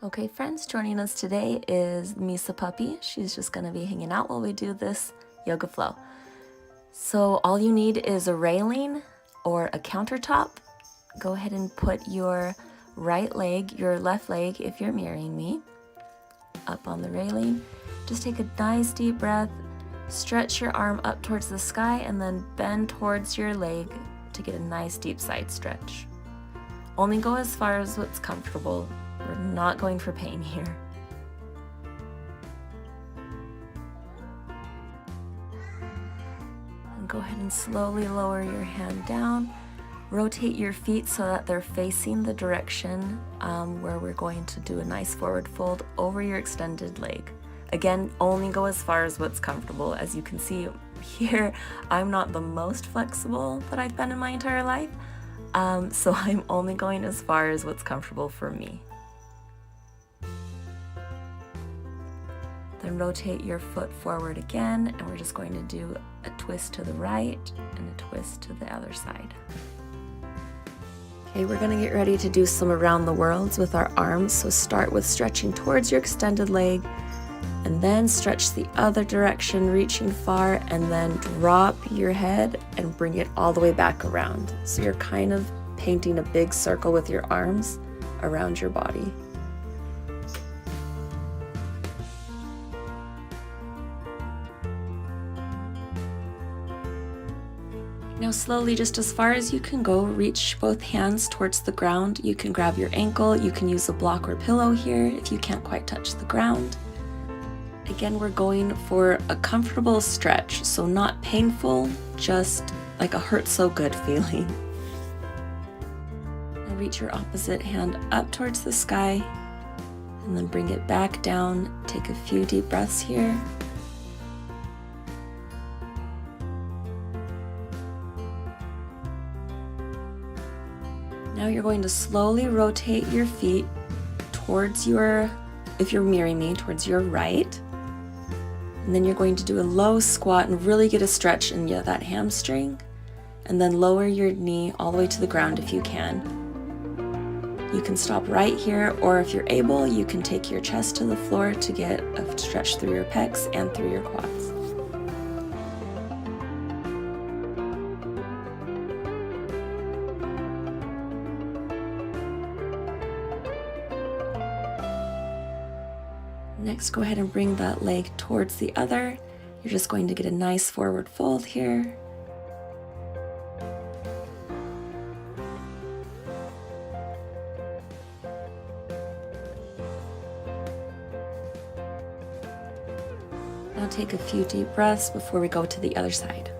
Okay friends, joining us today is Misa Puppy. She's just going to be hanging out while we do this yoga flow. So all you need is a railing or a countertop. Go ahead and put your right leg, your left leg if you're mirroring me, up on the railing. Just take a nice deep breath, stretch your arm up towards the sky, and then bend towards your leg to get a nice deep side stretch. Only go as far as what's comfortable. We're not going for pain here. And go ahead and slowly lower your hand down. Rotate your feet so that they're facing the direction where we're going to do a nice forward fold over your extended leg. Again, only go as far as what's comfortable. As you can see here, I'm not the most flexible that I've been in my entire life, so I'm only going as far as what's comfortable for me. Then rotate your foot forward again, and we're just going to do a twist to the right and a twist to the other side. Okay, we're going to get ready to do some around the worlds with our arms. So start with stretching towards your extended leg, and then stretch the other direction, reaching far, and then drop your head and bring it all the way back around. So you're kind of painting a big circle with your arms around your body. Now slowly, just as far as you can go, reach both hands towards the ground. You can grab your ankle, you can use a block or pillow here if you can't quite touch the ground. Again, we're going for a comfortable stretch, so not painful, just like a hurt so good feeling. Now reach your opposite hand up towards the sky, and then bring it back down. Take a few deep breaths here. Now you're going to slowly rotate your feet towards if you're mirroring me, towards your right. And then you're going to do a low squat and really get a stretch in that hamstring. And then lower your knee all the way to the ground if you can. You can stop right here, or if you're able, you can take your chest to the floor to get a stretch through your pecs and through your quads. Next, go ahead and bring that leg towards the other. You're just going to get a nice forward fold here. Now take a few deep breaths before we go to the other side.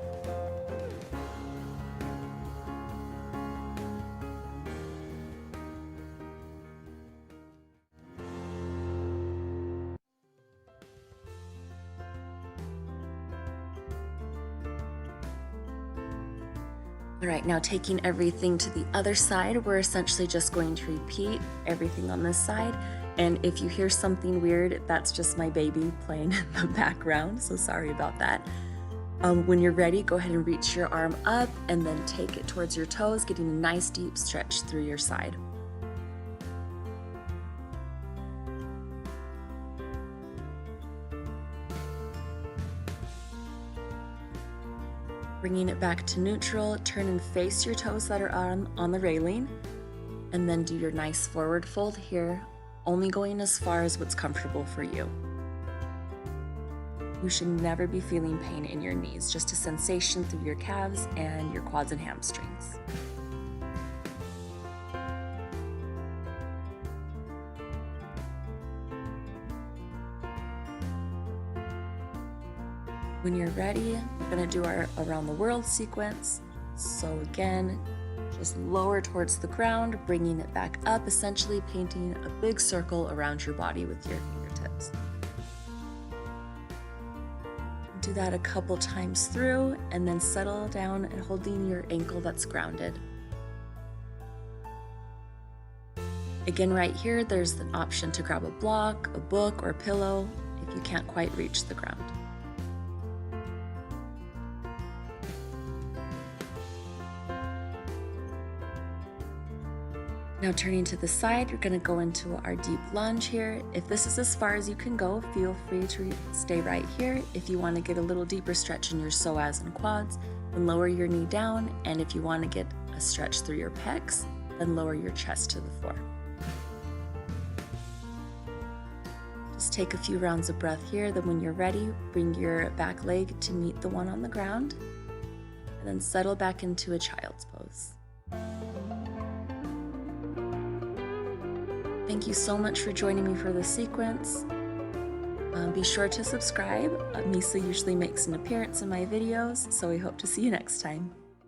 All right, now taking everything to the other side, we're essentially just going to repeat everything on this side. And if you hear something weird, that's just my baby playing in the background, so sorry about that. When you're ready, go ahead and reach your arm up and then take it towards your toes, getting a nice deep stretch through your side. Bringing it back to neutral, turn and face your toes that are on the railing, and then do your nice forward fold here, only going as far as what's comfortable for you. You should never be feeling pain in your knees, just a sensation through your calves and your quads and hamstrings. When you're ready, we're going to do our around the world sequence. So again, just lower towards the ground, bringing it back up, essentially painting a big circle around your body with your fingertips. Do that a couple times through, and then settle down and holding your ankle that's grounded. Again, right here, there's an option to grab a block, a book, or a pillow if you can't quite reach the ground. Now turning to the side, you're gonna go into our deep lunge here. If this is as far as you can go, feel free to stay right here. If you wanna get a little deeper stretch in your psoas and quads, then lower your knee down. And if you wanna get a stretch through your pecs, then lower your chest to the floor. Just take a few rounds of breath here. Then when you're ready, bring your back leg to meet the one on the ground, and then settle back into a child's pose. Thank you so much for joining me for this sequence. Be sure to subscribe. Misa usually makes an appearance in my videos, so we hope to see you next time.